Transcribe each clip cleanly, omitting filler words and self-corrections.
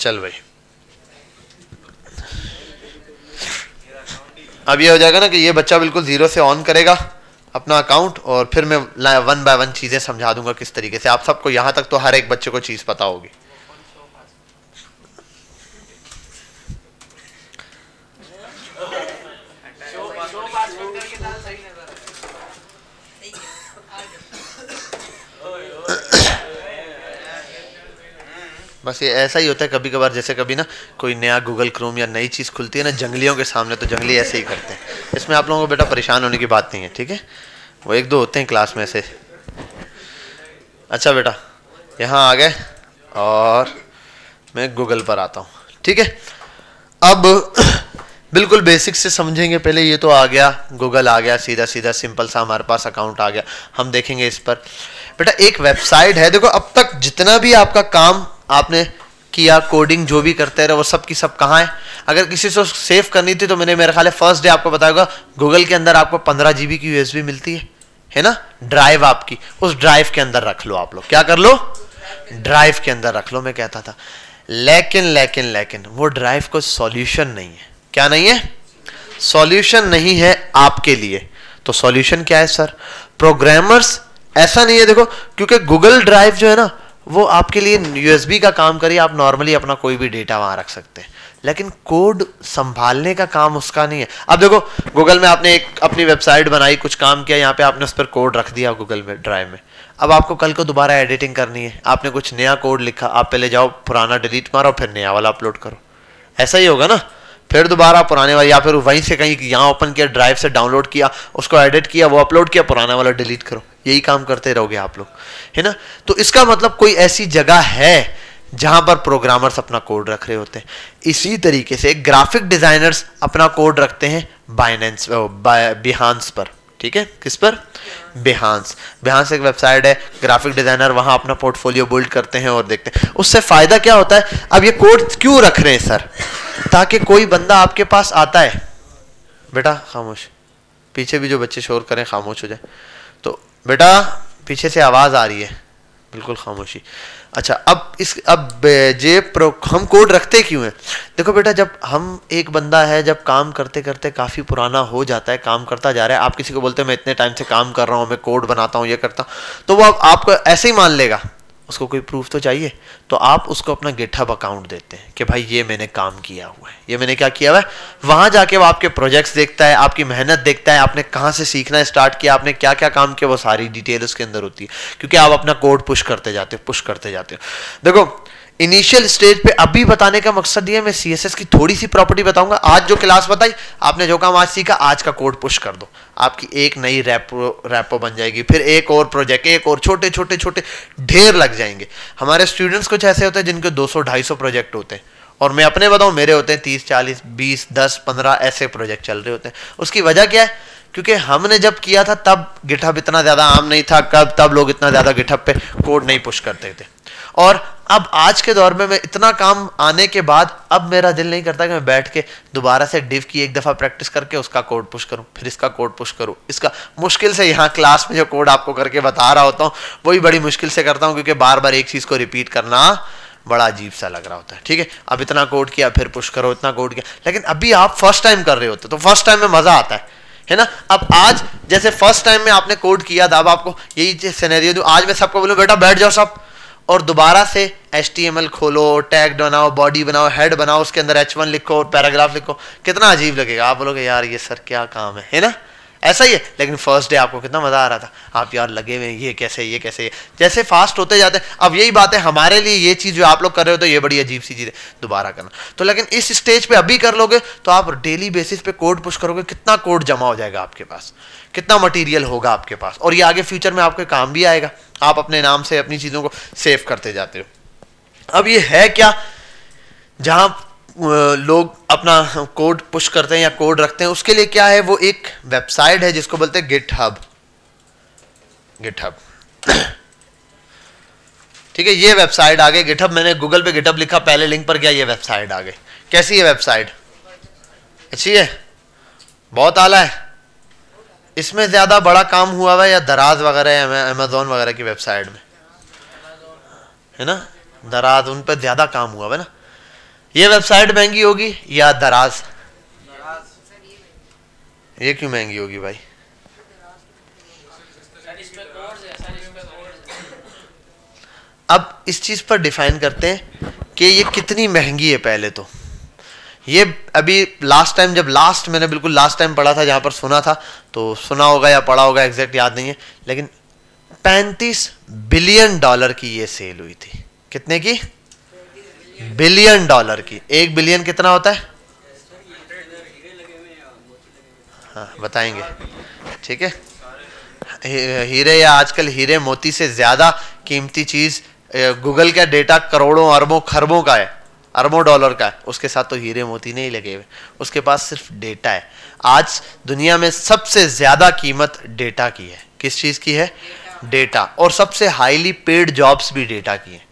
चल भाई, अब ये हो जाएगा ना कि ये बच्चा बिल्कुल जीरो से ऑन करेगा अपना अकाउंट, और फिर मैं 1 बाय 1 चीजें समझा दूंगा किस तरीके से। आप सबको यहां तक तो हर एक बच्चे को चीज पता होगी। बस ये ऐसा ही होता है कभी कभार, जैसे कभी ना कोई नया गूगल क्रोम या नई चीज़ खुलती है ना जंगलियों के सामने, तो जंगली ऐसे ही करते हैं। इसमें आप लोगों को बेटा परेशान होने की बात नहीं है, ठीक है? वो 1-2 होते हैं क्लास में से। अच्छा बेटा, यहाँ आ गए और मैं गूगल पर आता हूँ, ठीक है? अब बिल्कुल बेसिक से समझेंगे। पहले ये तो आ गया, गूगल आ गया, सीधा सीधा सिंपल सा हमारे पास अकाउंट आ गया। हम देखेंगे इस पर बेटा एक वेबसाइट है। देखो अब तक जितना भी आपका काम आपने किया, कोडिंग जो भी करते रहे, वो सब की सब कहाँ है? अगर किसी से सेव करनी थी तो मैंने मेरे ख्याल है फर्स्ट डे आपको बताया, गूगल के अंदर आपको 15 GB की USB मिलती है ना, ड्राइव आपकी, उस ड्राइव के अंदर रख लो। आप लोग क्या कर लो? ड्राइव के अंदर रख लो, मैं कहता था। लेकिन वो ड्राइव को सॉल्यूशन नहीं है। क्या नहीं है? सॉल्यूशन नहीं है आपके लिए। तो सॉल्यूशन क्या है सर? प्रोग्रामर्स ऐसा नहीं है, देखो, क्योंकि गूगल ड्राइव जो है ना वो आपके लिए USB का काम करिए, आप नॉर्मली अपना कोई भी डेटा वहां रख सकते हैं, लेकिन कोड संभालने का काम उसका नहीं है। अब देखो गूगल में आपने एक अपनी वेबसाइट बनाई, कुछ काम किया, यहाँ पे आपने उस पर कोड रख दिया गूगल में ड्राइव में। अब आपको कल को दोबारा एडिटिंग करनी है, आपने कुछ नया कोड लिखा, आप पहले जाओ पुराना डिलीट मारो फिर नया वाला अपलोड करो, ऐसा ही होगा ना? फिर दोबारा पुराने वाला, या फिर वहीं से कहीं यहाँ ओपन किया, ड्राइव से डाउनलोड किया, उसको एडिट किया, वो अपलोड किया, पुराना वाला डिलीट करो, यही काम करते रहोगे आप लोग, है ना? तो इसका मतलब कोई ऐसी जगह है जहां पर प्रोग्रामर्स अपना कोड रख रहे होते हैं। इसी तरीके से ग्राफिक डिजाइनर्स अपना कोड रखते हैं बिहांस पर, ठीक है? किस पर? बिहांस एक वेबसाइट है, ग्राफिक डिजाइनर वहां अपना पोर्टफोलियो बिल्ड करते हैं और देखते हैं। उससे फायदा क्या होता है? अब ये कोड क्यों रख रहे हैं सर? ताकि कोई बंदा आपके पास आता है, बेटा खामोश, पीछे भी जो बच्चे शोर करें खामोश हो जाए। तो बेटा पीछे से आवाज आ रही है, बिल्कुल खामोशी। अच्छा, हम कोड रखते क्यों हैं? देखो बेटा, जब हम एक बंदा है, जब काम करते करते काफी पुराना हो जाता है, काम करता जा रहा है, आप किसी को बोलते हैं मैं इतने टाइम से काम कर रहा हूं, मैं कोड बनाता हूं, ये करता हूं, तो वो आपको ऐसे ही मान लेगा। उसको कोई प्रूफ तो चाहिए, तो आप उसको अपना गिटहब अकाउंट देते हैं कि भाई ये मैंने काम किया हुआ है, ये मैंने क्या किया हुआ है। वहां जाके वो आपके प्रोजेक्ट्स देखता है, आपकी मेहनत देखता है, आपने कहां से सीखना स्टार्ट किया, आपने क्या क्या काम किया, वो सारी डिटेल उसके अंदर होती है, क्योंकि आप अपना कोड पुश करते जाते हो। देखो इनिशियल स्टेज पे अभी बताने का मकसद ये है, मैं CSS की थोड़ी सी प्रॉपर्टी बताऊंगा। आज जो क्लास बताई, आपने जो काम आज सीखा, आज का कोड पुश कर दो, आपकी एक नई रैपो बन जाएगी, फिर एक और प्रोजेक्ट, एक और छोटे छोटे ढेर लग जाएंगे। हमारे स्टूडेंट्स कुछ ऐसे होते हैं जिनके 200-250 प्रोजेक्ट होते हैं, और मैं अपने बताऊं मेरे होते हैं 30, 40, 20, 10, 15 ऐसे प्रोजेक्ट चल रहे होते हैं। उसकी वजह क्या है? क्योंकि हमने जब किया था तब गिटहब इतना ज्यादा आम नहीं था, तब लोग इतना ज्यादा गिटहब पे कोड नहीं पुश करते थे। और अब आज के दौर में मैं इतना काम आने के बाद अब मेरा दिल नहीं करता कि मैं बैठ के दोबारा से डिव की एक दफा प्रैक्टिस करके उसका कोड पुश करूं, फिर इसका कोड पुश करूं। इसका मुश्किल से यहाँ क्लास में जो कोड आपको करके बता रहा होता हूँ वही बड़ी मुश्किल से करता हूँ, क्योंकि बार बार एक चीज को रिपीट करना बड़ा अजीब सा लग रहा होता है, ठीक है? अब इतना कोड किया, फिर पुश करो, इतना कोड किया, लेकिन अभी आप फर्स्ट टाइम कर रहे होते तो फर्स्ट टाइम में मजा आता है ना? अब आज जैसे फर्स्ट टाइम में आपने कोड किया था, अब आपको यही सिनेरियो दूं, आज मैं सबको बोलूं बेटा बैठ जाओ सब, और दोबारा से HTML खोलो, टैग बनाओ, बॉडी बनाओ, हेड बनाओ, उसके अंदर H1 लिखो, पैराग्राफ लिखो, कितना अजीब लगेगा। आप बोलोगे यार ये सर क्या काम है ना? ऐसा ही है। लेकिन फर्स्ट डे आपको कितना मजा आ रहा था, आप यार लगे हुए ये कैसे जैसे फास्ट होते जाते हैं। अब यही बात है हमारे लिए, ये चीज जो आप लोग कर रहे हो तो ये बड़ी अजीब सी चीज है दोबारा करना। तो लेकिन इस स्टेज पे अभी कर लोगे तो आप डेली बेसिस पे कोड पुश करोगे, कितना कोड जमा हो जाएगा आपके पास, कितना मटेरियल होगा आपके पास, और ये आगे फ्यूचर में आपके काम भी आएगा। आप अपने नाम से अपनी चीजों को सेव करते जाते हो। अब ये है क्या जहां लोग अपना कोड पुश करते हैं या कोड रखते हैं, उसके लिए क्या है? वो एक वेबसाइट है जिसको बोलते हैं गिटहब। ठीक है, ये वेबसाइट आ गई गिटहब। मैंने गूगल पे गिटहब लिखा, पहले लिंक पर गया, ये वेबसाइट आ गई। कैसी है वेबसाइट? अच्छी है, बहुत आला है। इसमें ज्यादा बड़ा काम हुआ हुआ है या दराज वगैरह, अमेज़न वगैरह की वेबसाइट में, है ना? दराज, उन पर ज्यादा काम हुआ है ना। ये वेबसाइट महंगी होगी या दराज? ये क्यों महंगी होगी भाई? अब इस चीज पर डिफाइन करते हैं कि ये कितनी महंगी है। पहले तो ये अभी लास्ट टाइम जब मैंने बिल्कुल लास्ट टाइम पढ़ा था, जहां पर सुना था, तो सुना होगा या पढ़ा होगा एग्जैक्ट याद नहीं है, लेकिन 35 बिलियन डॉलर की ये सेल हुई थी। कितने की? बिलियन डॉलर की। 1 बिलियन कितना होता है? हाँ बताएंगे, ठीक है। हीरे या आजकल हीरे मोती से ज्यादा कीमती चीज गूगल का डेटा करोड़ों अरबों खरबों का है, अरबों डॉलर का है, उसके साथ तो हीरे मोती नहीं लगे हुए, उसके पास सिर्फ डेटा है। आज दुनिया में सबसे ज्यादा कीमत डेटा की है। किस चीज की है? डेटा। और सबसे हाईली पेड जॉब्स भी डेटा की है।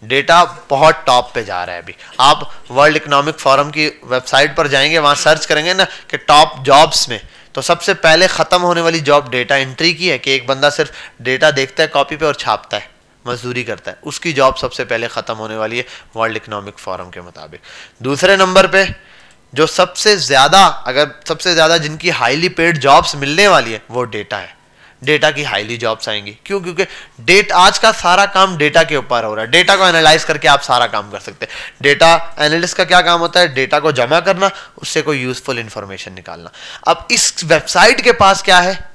डेटा बहुत टॉप पे जा रहा है अभी। आप वर्ल्ड इकोनॉमिक फोरम की वेबसाइट पर जाएंगे, वहां सर्च करेंगे ना कि टॉप जॉब्स में, तो सबसे पहले खत्म होने वाली जॉब डेटा एंट्री की है, कि एक बंदा सिर्फ डेटा देखता है कॉपी पे और छापता है, मजदूरी करता है, उसकी जॉब सबसे पहले खत्म होने वाली है वर्ल्ड इकोनॉमिक फोरम के मुताबिक। दूसरे नंबर पे जो सबसे ज्यादा जिनकी हाईली पेड जॉब्स मिलने वाली है वो डेटा है। डेटा की हाईली जॉब्स आएंगी। क्यों? क्योंकि आज का सारा काम डेटा के ऊपर हो रहा है। डेटा को एनालाइज करके आप सारा काम कर सकते हैं। डेटा एनालिस्ट का क्या काम होता है? डेटा को जमा करना, उससे कोई यूजफुल इंफॉर्मेशन निकालना। अब इस वेबसाइट के पास क्या है?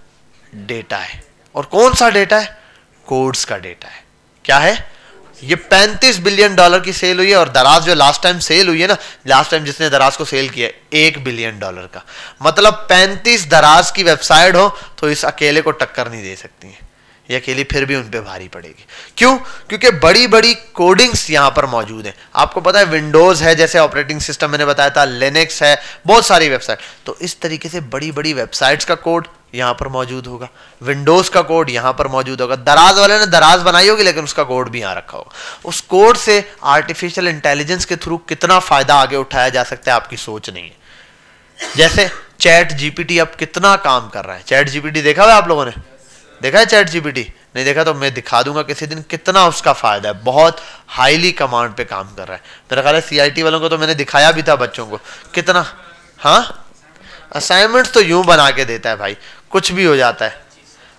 डेटा है। और कौन सा डेटा है? कोड्स का डेटा है। क्या है? ये 35 बिलियन डॉलर की सेल हुई है। और दराज जो लास्ट टाइम सेल हुई है ना, लास्ट टाइम जिसने दराज को सेल किया 1 बिलियन डॉलर का, मतलब 35 दराज की वेबसाइट हो तो इस अकेले को टक्कर नहीं दे सकती है। ये अकेली फिर भी उन पे भारी पड़ेगी। क्यों? क्योंकि बड़ी बड़ी कोडिंग्स यहां पर मौजूद है। आपको पता है विंडोज है जैसे ऑपरेटिंग सिस्टम, मैंने बताया था, लिनक्स है, बहुत सारी वेबसाइट। तो इस तरीके से बड़ी बड़ी वेबसाइट्स का कोड यहां पर मौजूद होगा, विंडोज का कोड यहां पर मौजूद होगा। दराज वाले ने दराज बनाई होगी लेकिन उसका कोड भी यहां रखा होगा। उस कोड से आर्टिफिशियल इंटेलिजेंस के थ्रू कितना फायदा आगे उठाया जा सकता है आपकी सोच नहीं है। जैसे चैट जीपीटी अब कितना काम कर रहा है। चैट जीपीटी देखा हुआ आप लोगों ने? देखा है चैट जीपीटी? नहीं देखा तो मैं दिखा दूंगा किसी दिन, कितना उसका फायदा है। बहुत हाईली कमांड पे काम कर रहा है। मेरा ख्याल है सीआईटी वालों को तो मैंने दिखाया भी था, बच्चों को कितना। हाँ, असाइनमेंट तो यूं बना के देता है भाई, कुछ भी हो जाता है।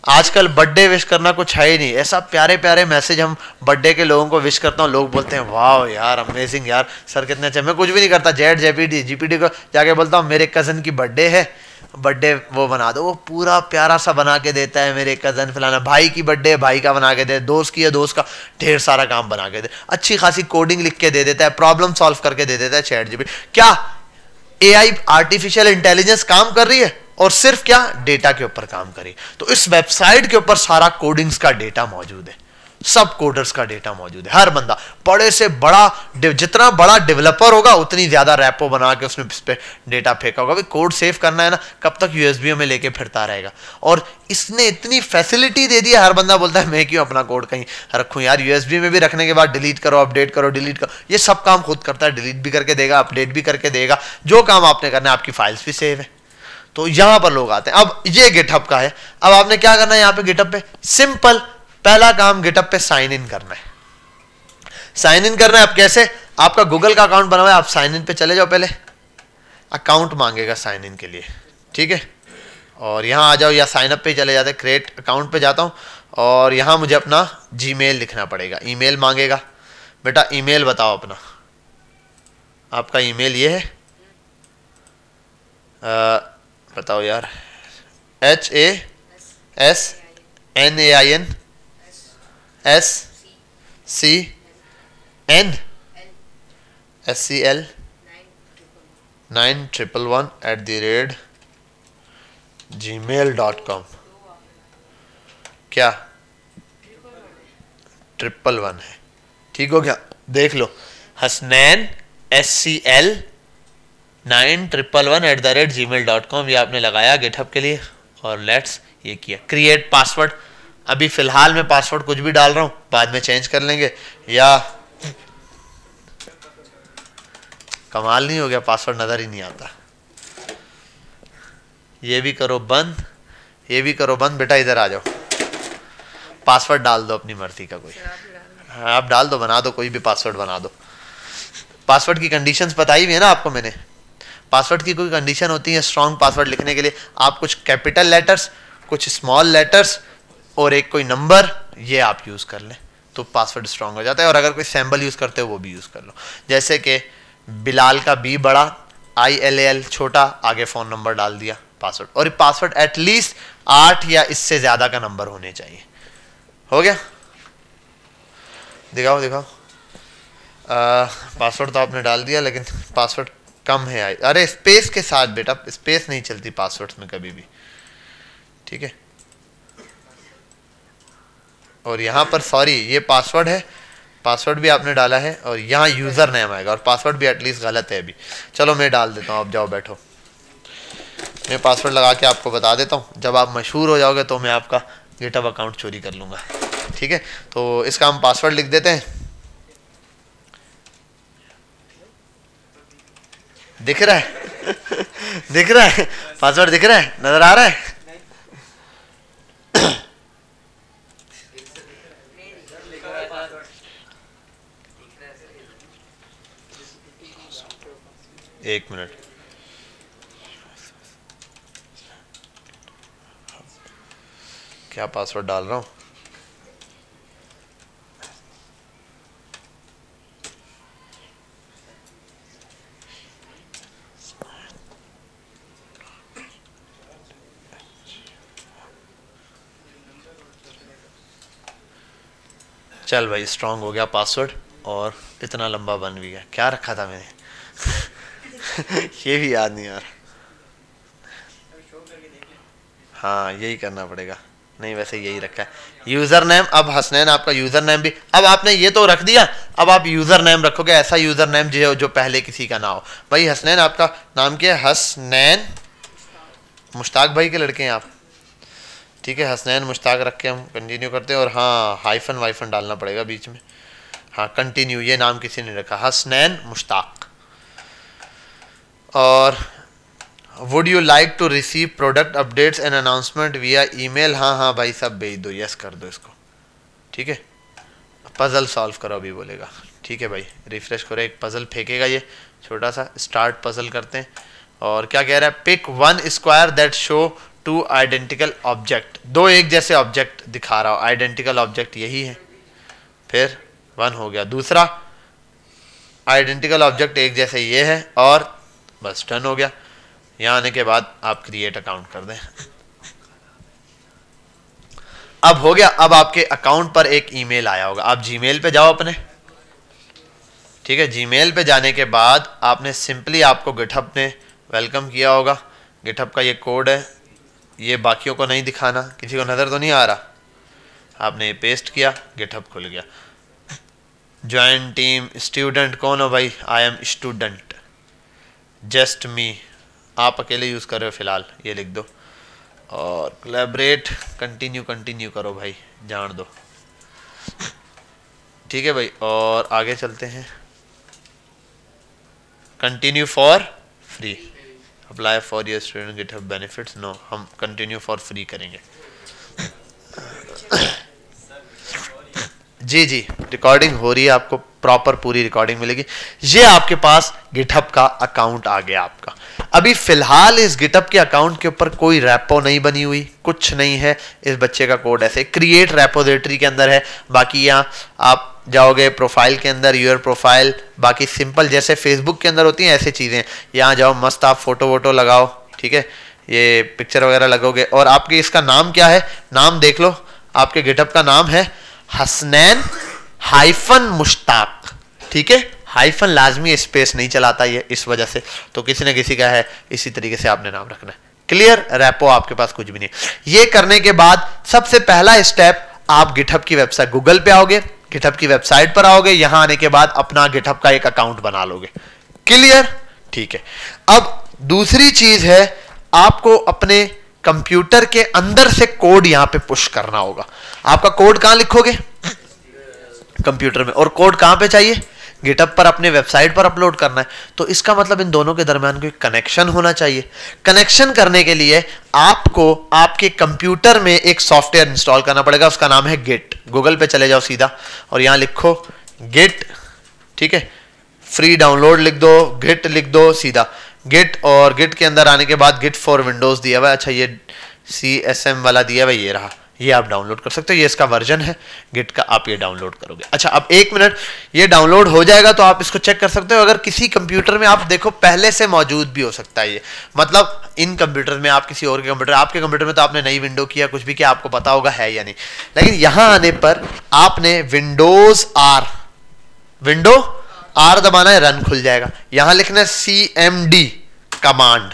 आजकल बर्थडे विश करना कुछ है ही नहीं। ऐसा प्यारे प्यारे मैसेज हम बर्थडे के लोगों को विश करता हूँ, लोग बोलते हैं वाह यार अमेजिंग यार सर कितने अच्छे। मैं कुछ भी नहीं करता, चैट जीपीटी को जाके बोलता हूँ मेरे कजन की बर्थडे है, बर्थडे वो बना दो, वो पूरा प्यारा सा बना के देता है। मेरे कजन फलाना, भाई की बर्थडे भाई का बना के दे, दोस्त की है दोस्त का, ढेर सारा काम बना के दे, अच्छी खासी कोडिंग लिख के दे देता है, प्रॉब्लम सॉल्व करके दे देता है चैट जीपीटी। क्या एआई आर्टिफिशियल इंटेलिजेंस काम कर रही है? और सिर्फ क्या? डेटा के ऊपर काम करी। तो इस वेबसाइट के ऊपर सारा कोडिंग्स का डेटा मौजूद है, सब कोडर्स का डेटा मौजूद है। हर बंदा बड़े से बड़ा, जितना बड़ा डेवलपर होगा उतनी ज्यादा रैपो बना के उसने इस पे डेटा फेंका होगा। भाई कोड सेव करना है ना, कब तक यूएसबी में लेके फिरता रहेगा। और इसने इतनी फैसिलिटी दे दी है, हर बंदा बोलता है मैं क्यों अपना कोड कहीं रखूं यार, यूएसबी में भी रखने के बाद डिलीट करो, अपडेट करो, डिलीट करो, ये सब काम खुद करता है। डिलीट भी करके देगा, अपडेट भी करके देगा, जो काम आपने करना है, आपकी फाइल्स भी सेव है। तो यहां पर लोग आते हैं। अब ये गिटहब का है। अब आपने क्या करना है यहां पे गिटहब पे? सिंपल, पहला काम गिटहब पे साइन इन करना है। साइन इन करना है। अब कैसे? आपका गूगल का अकाउंट बना हुआ है, आप साइन इन पे चले जाओ। पहले अकाउंट मांगेगा साइन इन के लिए, ठीक है। और यहां आ जाओ, या साइन अप पे चले जाते, क्रिएट अकाउंट पे जाता हूं और यहां मुझे अपना जीमेल लिखना पड़ेगा। ईमेल मांगेगा, बेटा ईमेल बताओ अपना। आपका ईमेल ये है, बताओ यार, HASNAN911@gmail.com। क्या 111 है? ठीक हो गया, देख लो, हसनैन SCL911@gmail.com, ये आपने लगाया गिटहब के लिए। और लेट्स ये किया क्रिएट पासवर्ड। अभी फिलहाल मैं पासवर्ड कुछ भी डाल रहा हूं, बाद में चेंज कर लेंगे। या कमाल नहीं हो गया, पासवर्ड नजर ही नहीं आता। ये भी करो बंद, ये भी करो बंद। बेटा इधर आ जाओ, पासवर्ड डाल दो अपनी मर्जी का कोई। हाँ आप डाल दो, बना दो, कोई भी पासवर्ड बना दो। पासवर्ड की कंडीशंस बताई हुई है ना आपको मैंने। पासवर्ड की कोई कंडीशन होती है स्ट्रॉन्ग पासवर्ड लिखने के लिए, आप कुछ कैपिटल लेटर्स, कुछ स्मॉल लेटर्स और एक कोई नंबर, ये आप यूज कर लें तो पासवर्ड स्ट्रॉन्ग हो जाता है। और अगर कोई सिंबल यूज करते हो वो भी यूज कर लो, जैसे कि बिलाल का बी बड़ा, ILAL छोटा, आगे फोन नंबर डाल दिया पासवर्ड। और पासवर्ड एटलीस्ट 8 या इससे ज्यादा का नंबर होने चाहिए। हो गया, दिखाओ दिखाओ। पासवर्ड तो आपने डाल दिया लेकिन पासवर्ड कम है। अरे स्पेस के साथ बेटा, स्पेस नहीं चलती पासवर्ड्स में कभी भी, ठीक है। और यहाँ पर सॉरी ये पासवर्ड है, पासवर्ड भी आपने डाला है और यहाँ यूजर नेम आएगा और पासवर्ड भी एटलीस्ट गलत है अभी। चलो मैं डाल देता हूँ, आप जाओ बैठो, मैं पासवर्ड लगा के आपको बता देता हूँ। जब आप मशहूर हो जाओगे तो मैं आपका गिटहब अकाउंट चोरी कर लूँगा, ठीक है। तो इसका हम पासवर्ड लिख देते हैं। दिख रहा है दिख रहा है पासवर्ड दिख रहा है, नजर आ रहा है। एक मिनट, क्या पासवर्ड डाल रहा हूं। चल भाई स्ट्रांग हो गया पासवर्ड और इतना लंबा बन भी गया। क्या रखा था मैंने ये भी याद नहीं यार। हाँ यही करना पड़ेगा, नहीं वैसे यही रखा है यूजर नेम। अब हसनैन आपका यूजर नेम भी, अब आपने ये तो रख दिया, अब आप यूजर नेम रखोगे ऐसा यूजर नेम जो पहले किसी का ना हो। भाई हसनैन आपका नाम क्या है? हसनैन मुश्ताक भाई के लड़के हैं आप, ठीक है। हसनैन मुश्ताक रख के हम कंटिन्यू करते हैं। और हाँ हाइफन वाइफन डालना पड़ेगा बीच में। हाँ कंटिन्यू, ये नाम किसी ने रखा हसनैन मुश्ताक। और would you like to receive product updates and announcement via email? हाँ हाँ भाई सब भेज दो, यस कर दो इसको, ठीक है। पजल सॉल्व करो अभी बोलेगा, ठीक है भाई। रिफ्रेश करो, एक पजल फेंकेगा ये छोटा सा। स्टार्ट पजल करते हैं। और क्या कह रहा है? Pick one square that show two identical object. दो एक जैसे ऑब्जेक्ट दिखा रहा हो, आइडेंटिकल ऑब्जेक्ट यही है, फिर 1 हो गया। दूसरा आइडेंटिकल ऑब्जेक्ट एक जैसे ये है और बस डन हो गया। यहाँ आने के बाद आप क्रिएट अकाउंट कर दें। अब हो गया। अब आपके अकाउंट पर एक ईमेल आया होगा, आप जीमेल पे जाओ अपने, ठीक है। जीमेल पे जाने के बाद आपने सिंपली, आपको गिटहब ने वेलकम किया होगा। गिटहब का ये कोड है, ये बाकियों को नहीं दिखाना, किसी को नजर तो नहीं आ रहा। आपने ये पेस्ट किया, गिटहब खुल गया। ज्वाइन टीम स्टूडेंट कौन हो भाई? आई एम स्टूडेंट, जस्ट मी, आप अकेले यूज कर रहे हो फिलहाल, ये लिख दो। और कोलैबोरेट कंटिन्यू कंटिन्यू करो भाई, जान दो, ठीक है भाई। और आगे चलते हैं। Continue for free, apply for your student GitHub benefits, no, हम कंटिन्यू फॉर फ्री करेंगे। जी जी रिकॉर्डिंग हो रही है, आपको प्रॉपर पूरी रिकॉर्डिंग मिलेगी। ये आपके पास गिटहब का अकाउंट आ गया आपका। अभी फिलहाल इस गिटहब के अकाउंट के ऊपर कोई रेपो नहीं बनी हुई, कुछ नहीं है। इस बच्चे का कोड ऐसे क्रिएट रेपोजिटरी के अंदर है। बाकी यहाँ आप जाओगे प्रोफाइल के अंदर, यूर प्रोफाइल, बाकी सिंपल जैसे फेसबुक के अंदर होती हैं ऐसे चीज़ें, यहाँ जाओ मस्त आप फोटो वोटो लगाओ, ठीक है। ये पिक्चर वगैरह लगोगे। और आपके इसका नाम क्या है? नाम देख लो, आपके गिटहब का नाम है हसनैन हाइफन मुश्ताक, ठीक है। हाइफन लाजमी, स्पेस नहीं चलाता ये, इस वजह से तो किसी न किसी का है, इसी तरीके से आपने नाम रखना है। क्लियर? रेपो आपके पास कुछ भी नहीं। ये करने के बाद सबसे पहला स्टेप, आप गिटहब की वेबसाइट, गूगल पे आओगे, गिटहब की वेबसाइट पर आओगे, यहां आने के बाद अपना गिटहब का एक अकाउंट बना लोगे। क्लियर? ठीक है। अब दूसरी चीज है, आपको अपने कंप्यूटर के अंदर से कोड यहां पे पुश करना होगा। आपका कोड कहां लिखोगे? कंप्यूटर में। और कोड कहां पे चाहिए? गिटहब पर, अपने वेबसाइट पर अपलोड करना है। तो इसका मतलब इन दोनों के दरमियान कोई कनेक्शन होना चाहिए। कनेक्शन करने के लिए आपको आपके कंप्यूटर में एक सॉफ्टवेयर इंस्टॉल करना पड़ेगा, उसका नाम है गिट। गूगल पे चले जाओ सीधा और यहां लिखो गिट, ठीक है। फ्री डाउनलोड लिख दो, गिट लिख दो सीधा गिट, और गिट के अंदर आने के बाद गिट फॉर विंडोज दिया हुआ है। अच्छा ये CSM वाला दिया हुआ, ये रहा, ये आप डाउनलोड कर सकते हो, ये इसका वर्जन है गिट का, आप ये डाउनलोड करोगे। अच्छा अब 1 मिनट, ये डाउनलोड हो जाएगा तो आप इसको चेक कर सकते हो। अगर किसी कंप्यूटर में आप देखो पहले से मौजूद भी हो सकता है ये, मतलब इन कंप्यूटर में आप किसी और के कंप्यूटर, आपके कंप्यूटर में तो आपने नई विंडो किया कुछ भी किया, आपको पता होगा है या नहीं, लेकिन यहां आने पर आपने विंडोज R दबाना है, रन खुल जाएगा। यहां लिखना है CMD कमांड।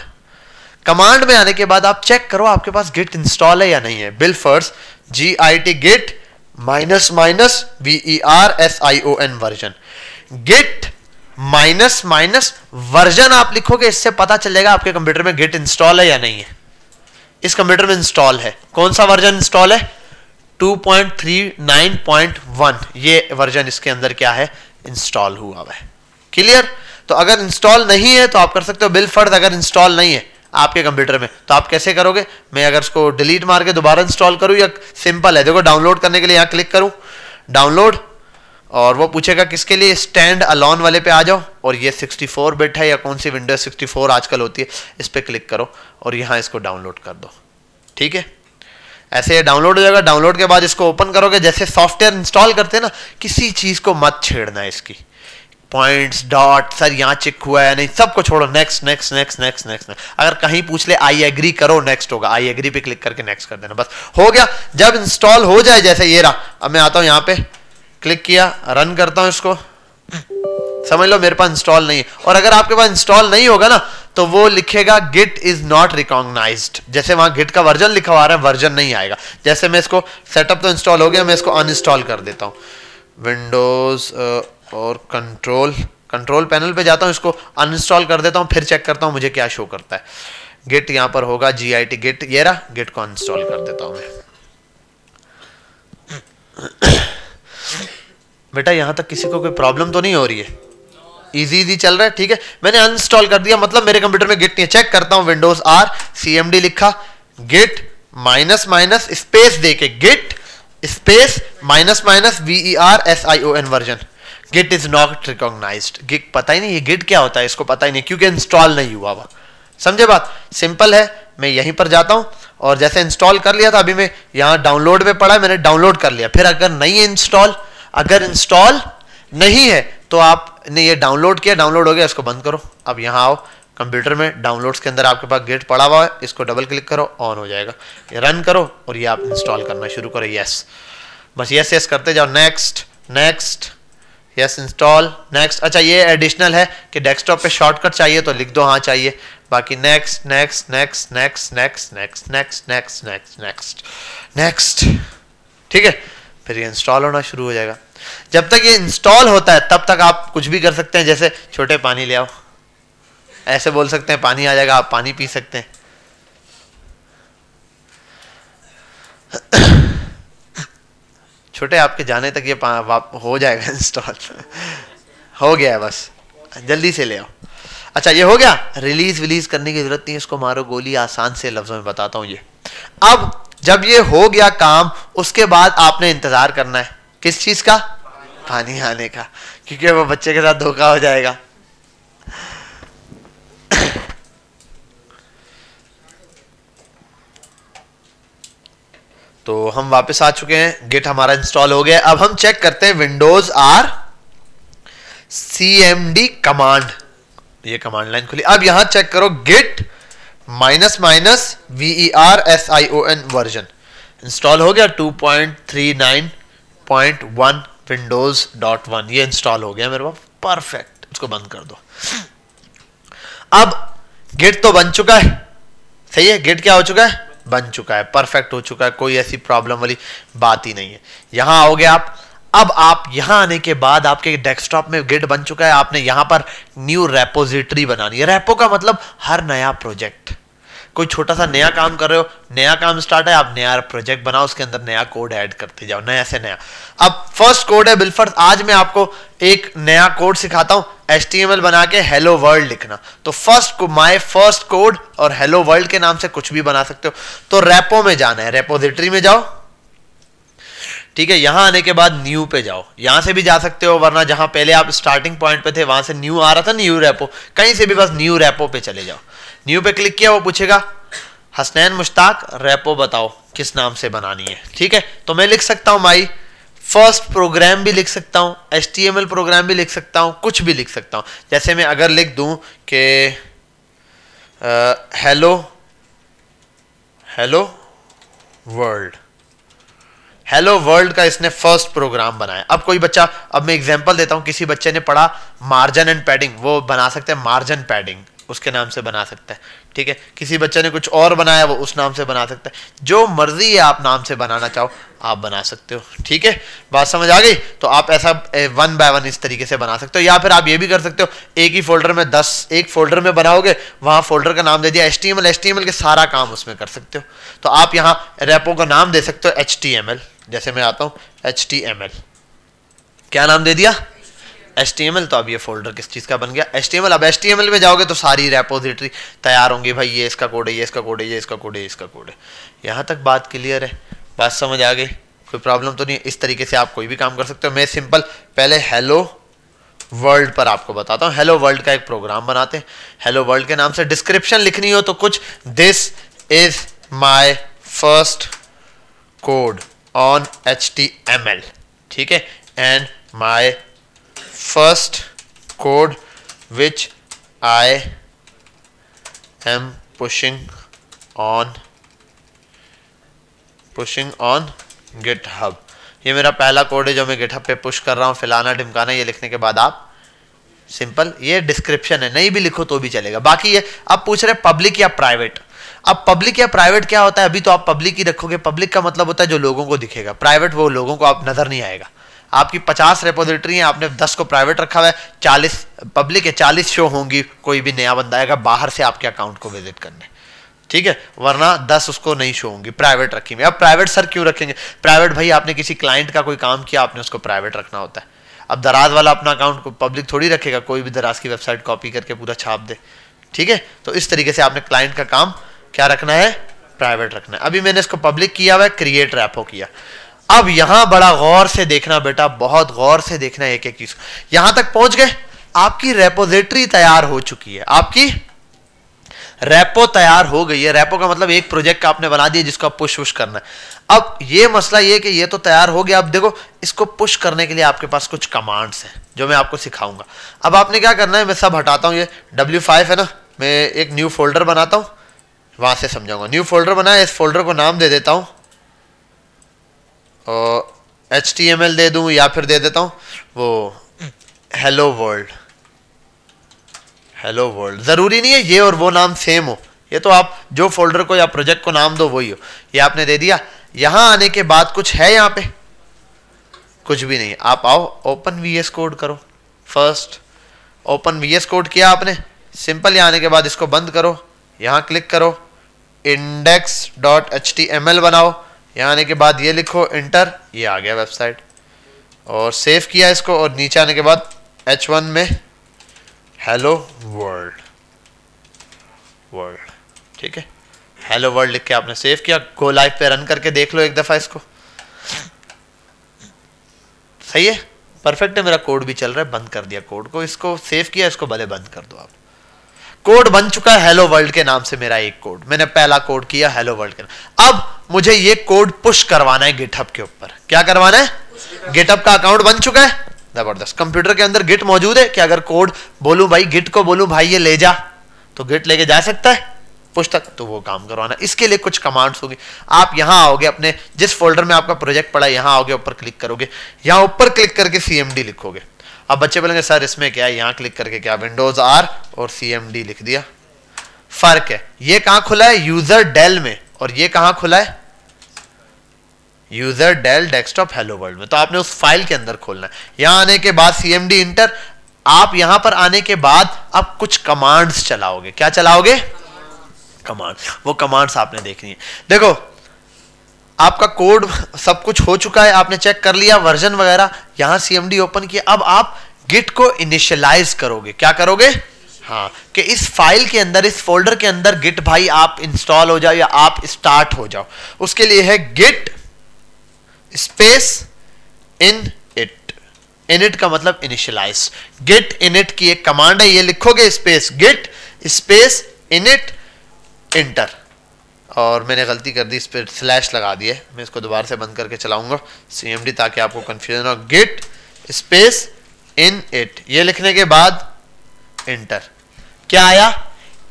कमांड में आने के बाद आप चेक करो आपके पास गिट इंस्टॉल है या नहीं है। बिलफर्स GIT git --version version, git version आप लिखोगे, इससे पता चलेगा आपके कंप्यूटर में गिट इंस्टॉल है या नहीं है। इस कंप्यूटर में इंस्टॉल है, कौन सा वर्जन इंस्टॉल है? 2.39.1 ये वर्जन इसके अंदर क्या है, इंस्टॉल हुआ है। क्लियर? तो अगर इंस्टॉल नहीं है तो आप कर सकते हो बिलफर्ज। अगर इंस्टॉल नहीं है आपके कंप्यूटर में तो आप कैसे करोगे? मैं अगर इसको डिलीट मार के दोबारा इंस्टॉल करूं या सिंपल है, देखो डाउनलोड करने के लिए यहां क्लिक करूं डाउनलोड, और वो पूछेगा किसके लिए, स्टैंड अलोन वाले पे आ जाओ, और ये 64 बिट है या कौन सी विंडोज 64 आजकल होती है, इस पे क्लिक करो और यहां इसको डाउनलोड कर दो। ठीक है, ऐसे ये डाउनलोड हो जाएगा। डाउनलोड के बाद इसको ओपन करोगे, जैसे सॉफ्टवेयर इंस्टॉल करते हैं ना, किसी चीज को मत छेड़ना है, इसकी पॉइंट्स डॉट सर यहाँ चेक हुआ है नहीं, सबको छोड़ो, next next next next next. अगर कहीं पूछ ले आई एग्री करो, नेक्स्ट होगा, आई एग्री पे क्लिक करके नेक्स्ट कर देना, बस हो गया। जब इंस्टॉल हो जाए, जैसे ये रहा, अब मैं आता हूं यहाँ पे, क्लिक किया, रन करता हूं इसको, समझ लो मेरे पास इंस्टॉल नहीं है। और अगर आपके पास इंस्टॉल नहीं होगा ना तो वो लिखेगा गिट इज नॉट रिकॉग्नाइज्ड, जैसे वहां गिट का वर्जन लिखा हुआ है, वर्जन नहीं आएगा। जैसे मैं इसको सेटअप तो इंस्टॉल हो गया, मैं इसको अनइंस्टॉल कर देता हूं, विंडोज और कंट्रोल पैनल पे जाता हूं, इसको अनइंस्टॉल कर देता हूं, फिर चेक करता हूं मुझे क्या शो करता है। गिट यहां पर होगा GIT गिट, ये रहा, गिट को अनइंस्टॉल कर देता हूं मैं। बेटा यहां तक किसी को कोई प्रॉब्लम तो नहीं हो रही है? इजी चल रहा है, ठीक है। मैंने अनइंस्टॉल कर दिया, मतलब मेरे कंप्यूटर में गिट नहीं है। चेक करता हूं, विंडोज R CMD लिखा, गिट माइनस स्पेस देके git space -version version, git is not recognised. Git पता ही नहीं ये गिट क्या होता है, इसको पता ही नहीं क्योंकि इंस्टॉल नहीं हुआ हुआ। समझे बात? सिंपल है। मैं यहीं पर जाता हूं और जैसे इंस्टॉल कर लिया था, अभी मैं यहां डाउनलोड में पड़ा है, मैंने डाउनलोड कर लिया। फिर अगर नहीं है इंस्टॉल, अगर इंस्टॉल नहीं है तो आपने ये डाउनलोड किया, डाउनलोड हो गया, इसको बंद करो। अब यहां आओ कंप्यूटर में, डाउनलोड्स के अंदर आपके पास गिट पड़ा हुआ है, इसको डबल क्लिक करो, ऑन हो जाएगा। ये रन करो और ये आप इंस्टॉल करना शुरू करो। यस, बस यस यस करते जाओ, next next, yes install, next. अच्छा ये एडिशनल है कि डेस्कटॉप पे शॉर्टकट चाहिए तो लिख दो हाँ चाहिए, बाकी next next next next next next next next next next next, ठीक है। फिर ये इंस्टॉल होना शुरू हो जाएगा। जब तक ये इंस्टॉल होता है तब तक आप कुछ भी कर सकते हैं, जैसे छोटे पानी ले आओ, ऐसे बोल सकते हैं, पानी आ जाएगा, आप पानी पी सकते हैं। छोटे आपके जाने तक ये हो जाएगा इंस्टॉल। हो गया है, बस जल्दी से ले आओ। अच्छा ये हो गया, रिलीज विलीज करने की जरूरत नहीं है, इसको मारो गोली, आसान से लफ्जों में बताता हूं ये। अब जब ये हो गया काम, उसके बाद आपने इंतजार करना है किस चीज का? पानी आने का, क्योंकि वो बच्चे के साथ धोखा हो जाएगा। तो हम वापस आ चुके हैं, गिट हमारा इंस्टॉल हो गया। अब हम चेक करते हैं विंडोज R CMD कमांड, ये कमांड लाइन खुली। अब यहां चेक करो गिट --version वर्जन इंस्टॉल हो गया, 2.39.1 Windows.1 ये इंस्टॉल हो गया मेरे पास, परफेक्ट। इसको बंद कर दो। अब गिट तो बन चुका है, सही है, गिट क्या हो चुका है? बन चुका है, परफेक्ट हो चुका है, कोई ऐसी प्रॉब्लम वाली बात ही नहीं है। यहां आओगे आप, अब आप यहां आने के बाद आपके डेस्कटॉप में गिट बन चुका है, आपने यहां पर न्यू रेपोजिटरी बनानी है। रेपो का मतलब हर नया प्रोजेक्ट, कोई छोटा सा नया काम कर रहे हो, नया काम स्टार्ट है, आप नया प्रोजेक्ट बनाओ, उसके अंदर नया कोड ऐड करते जाओ, नया से नया। अब फर्स्ट कोड है बिलफर्ज, आज मैं आपको एक नया कोड सिखाता हूं, HTML बना के हेलो वर्ल्ड लिखना। तो माय फर्स्ट कोड और हेलो वर्ल्ड के नाम से कुछ भी बना सकते हो। तो रेपो में जाना है, रेपोजिटरी में जाओ, ठीक है, यहां आने के बाद न्यू पे जाओ, यहां से भी जा सकते हो, वरना जहां पहले आप स्टार्टिंग पॉइंट पे थे वहां से न्यू आ रहा था, न्यू रेपो, कहीं से भी बस न्यू रेपो पे चले जाओ। न्यू पे क्लिक किया, वो पूछेगा हसनैन मुश्ताक रेपो बताओ किस नाम से बनानी है। ठीक है, तो मैं लिख सकता हूं माई फर्स्ट प्रोग्राम भी लिख सकता हूं, HTML प्रोग्राम भी लिख सकता हूं, कुछ भी लिख सकता हूं। जैसे मैं अगर लिख दूं कि हेलो वर्ल्ड, हेलो वर्ल्ड का इसने फर्स्ट प्रोग्राम बनाया। अब कोई बच्चा, अब मैं एग्जांपल देता हूं, किसी बच्चे ने पढ़ा मार्जिन एंड पैडिंग, वो बना सकते हैं मार्जिन पैडिंग, उसके नाम से बना सकता है। ठीक है, किसी बच्चे ने कुछ और बनाया, वो उस नाम से बना सकता है। जो मर्जी है आप नाम से बनाना चाहो आप बना सकते हो। ठीक है, बात समझ आ गई? तो आप ऐसा 1 बाय 1 इस तरीके से बना सकते हो। या फिर आप ये भी कर सकते हो, एक ही फोल्डर में 10 एक फोल्डर में बनाओगे, वहां फोल्डर का नाम दे दिया HTML के सारा काम उसमें कर सकते हो। तो आप यहाँ रेपो का नाम दे सकते हो HTML। जैसे मैं आता हूं HTML, क्या नाम दे दिया? HTML। तो अब ये फोल्डर किस चीज का बन गया? HTML। अब HTML में जाओगे तो सारी रेपोजिटरी तैयार होंगी, भाई ये इसका कोड है, ये इसका कोड है, ये इसका कोड है, ये इसका कोड है। यहां तक बात क्लियर है? बात समझ आ गई? कोई प्रॉब्लम तो नहीं? इस तरीके से आप कोई भी काम कर सकते हो। मैं सिंपल पहले हेलो वर्ल्ड पर आपको बताता हूं। हेलो वर्ल्ड का एक प्रोग्राम बनाते हैं। हेलो वर्ल्ड के नाम से डिस्क्रिप्शन लिखनी हो तो कुछ this is my first code on HTML। ठीक है, and my first code which I am pushing on GitHub। ये मेरा पहला कोड है जो मैं GitHub पे पुश कर रहा हूँ, फलाना ढिमकाना। ये लिखने के बाद आप सिंपल, ये डिस्क्रिप्शन है, नहीं भी लिखो तो भी चलेगा। बाकी ये आप पूछ रहे पब्लिक या प्राइवेट। अब पब्लिक या प्राइवेट क्या होता है? अभी तो आप पब्लिक ही रखोगे। पब्लिक का मतलब होता है जो लोगों को दिखेगा, प्राइवेट वो लोगों को आप नजर नहीं आएगा। आपकी 50 रेपोजिटरी है, आपने 10 को प्राइवेट रखा हुआ है, 40 पब्लिक है, 40 शो होंगी। कोई भी नया बंदा आएगा बाहर से आपके अकाउंट को विजिट करने, ठीक है, वरना 10 उसको नहीं शो होंगी, प्राइवेट रखी हुई। अब प्राइवेट सर क्यों रखेंगे? प्राइवेट भाई आपने किसी क्लाइंट का कोई काम किया, आपने उसको प्राइवेट रखना होता है। अब दराज वाला अपना अकाउंट को पब्लिक थोड़ी रखेगा, कोई भी दराज की वेबसाइट कॉपी करके पूरा छाप दे। ठीक है, तो इस तरीके से आपने क्लाइंट का काम क्या रखना है? प्राइवेट रखना है। अभी मैंने इसको पब्लिक किया हुआ है, क्रिएट रेपो किया। अब यहां बड़ा गौर से देखना बेटा, बहुत गौर से देखना एक एक चीज। यहां तक पहुंच गए, आपकी रेपोजिटरी तैयार हो चुकी है, आपकी रेपो तैयार हो गई है। रेपो का मतलब एक प्रोजेक्ट का आपने बना दिया जिसको आप पुश वुश करना है। अब ये मसला ये कि ये तो तैयार हो गया। अब देखो, इसको पुश करने के लिए आपके पास कुछ कमांड्स हैं जो मैं आपको सिखाऊंगा। अब आपने क्या करना है, मैं सब हटाता हूं, ये W5 है ना, मैं एक न्यू फोल्डर बनाता हूं, वहां से समझाऊंगा। न्यू फोल्डर बनाया, इस फोल्डर को नाम दे देता हूं HTML दे दूं, या फिर दे देता हूं वो हेलो वर्ल्ड। हेलो वर्ल्ड जरूरी नहीं है ये और वो नाम सेम हो, ये तो आप जो फोल्डर को या प्रोजेक्ट को नाम दो वही हो। ये आपने दे दिया। यहां आने के बाद कुछ है, यहां पे कुछ भी नहीं। आप आओ, ओपन VS कोड करो। फर्स्ट ओपन VS कोड किया आपने, सिंपल। यहां आने के बाद इसको बंद करो, यहां क्लिक करो, index.html बनाओ। यहां आने के बाद ये लिखो इंटर, ये आ गया वेबसाइट, और सेव किया इसको। और नीचे आने के बाद H1 में हेलो वर्ल्ड, ठीक है, हेलो वर्ल्ड लिख के आपने सेव किया। गो लाइव पे रन करके देख लो एक दफा इसको। सही है, परफेक्ट है, मेरा कोड भी चल रहा है। बंद कर दिया कोड को, इसको सेव किया, इसको भले बंद कर दो आप। कोड बन चुका है हेलो वर्ल्ड के नाम से। मेरा एक कोड, मैंने पहला कोड किया हेलो वर्ल्ड के नाम। अब मुझे ये कोड पुश करवाना है गिटहब के ऊपर। क्या करवाना है? गिटहब का अकाउंट बन चुका है, जबरदस्त। कंप्यूटर के अंदर गिट मौजूद है कि अगर कोड बोलूं भाई, गिट को बोलूं भाई ये ले जा, तो गिट लेके जा सकता है पुश तक, तो वो काम करवाना। इसके लिए कुछ कमांड्स होगी। आप यहां आओगे, अपने जिस फोल्डर में आपका प्रोजेक्ट पड़ा है यहां आओगे, ऊपर क्लिक करोगे, यहां ऊपर क्लिक करके CMD लिखोगे। अब बच्चे बोलेंगे सर इसमें क्या है? यहां क्लिक करके क्या, विंडोज R और CMD लिख दिया। फर्क है, ये कहां खुला है? यूजर डेल में, और ये कहां खुला है? User Dell desktop hello world में। तो आपने उस फाइल के अंदर खोलना है। यहां आने के बाद CMD इंटर। आप यहां पर आने के बाद अब कुछ कमांड्स चलाओगे। क्या चलाओगे? कमांड। वो कमांड्स आपने देखनी है। देखो, आपका कोड सब कुछ हो चुका है, आपने चेक कर लिया वर्जन वगैरह, यहां CMD ओपन किया। अब आप गिट को इनिशियलाइज करोगे। क्या करोगे? हाँ, कि इस फाइल के अंदर, इस फोल्डर के अंदर गिट भाई आप इंस्टॉल हो जाओ या आप स्टार्ट हो जाओ। उसके लिए है git space init. Init का मतलब इनिशियलाइज। गेट इनिट की एक कमांड है, ये लिखोगे space gate space init inter, और मैंने गलती कर दी, इस पर स्लैश लगा दिया है, मैं इसको दोबारा से बंद करके चलाऊंगा CMD ताकि आपको कंफ्यूजन हो। गेट स्पेस इन इट, ये लिखने के बाद इंटर। क्या आया?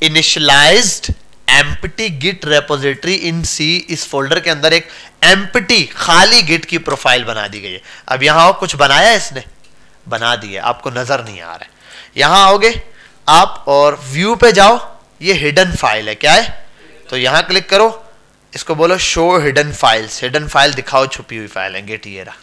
इनिशियलाइज्ड एम्प्टी गिट रेपोजिटरी इन सी। इस फोल्डर के अंदर एक एम्प्टी खाली गिट की प्रोफाइल बना दी गई है। अब यहां कुछ बनाया इसने, बना दिया, आपको नजर नहीं आ रहा है। यहां आओगे आप और व्यू पे जाओ, ये हिडन फाइल है। क्या है? तो यहां क्लिक करो, इसको बोलो show hidden files. Hidden file दिखाओ, छुपी हुई फाइल है, गेट ये रहा।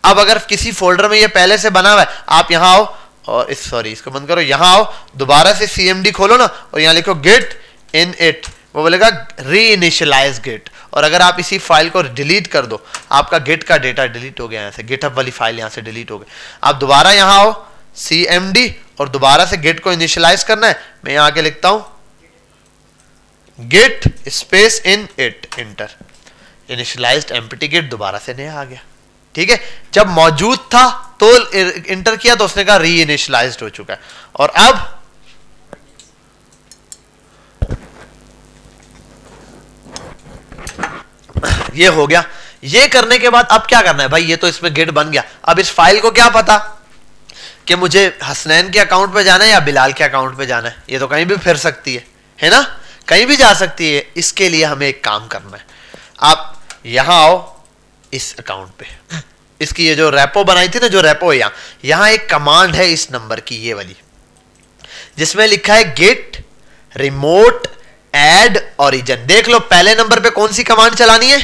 अब अगर किसी फोल्डर में ये पहले से बना हुआ है, आप यहां आओ और इसको बंद करो, यहां आओ, दोबारा से CMD खोलो ना और यहां लिखो गेट इन इट, वो बोलेगा री इनिशियलाइज गेट। और अगर आप इसी फाइल को डिलीट कर दो, आपका गेट का डेटा डिलीट हो गया, यहां से गेटअप वाली फाइल यहां से डिलीट हो गई। आप दोबारा यहां आओ CMD और दोबारा से गेट को इनिशियलाइज करना है। मैं यहां आके लिखता हूं git space init enter. Initialized empty git दोबारा से नया आ गया। ठीक है, जब मौजूद था तो इंटर किया तो उसने कहा री इनिशियलाइज्ड हो चुका है। और अब ये हो गया। ये करने के बाद अब क्या करना है भाई? ये तो इसमें गेट बन गया। अब इस फाइल को क्या पता कि मुझे हसनैन के अकाउंट पे जाना है या बिलाल के अकाउंट पे जाना है? ये तो कहीं भी फिर सकती है ना, कहीं भी जा सकती है। इसके लिए हमें एक काम करना है। आप यहां आओ इस अकाउंट पे, इसकी ये जो रेपो बनाई थी ना, जो रेपो है यहां एक कमांड है इस नंबर की, ये वाली, जिसमें लिखा है गेट रिमोट एड ओरिजिन। देख लो पहले नंबर पे कौन सी कमांड चलानी है?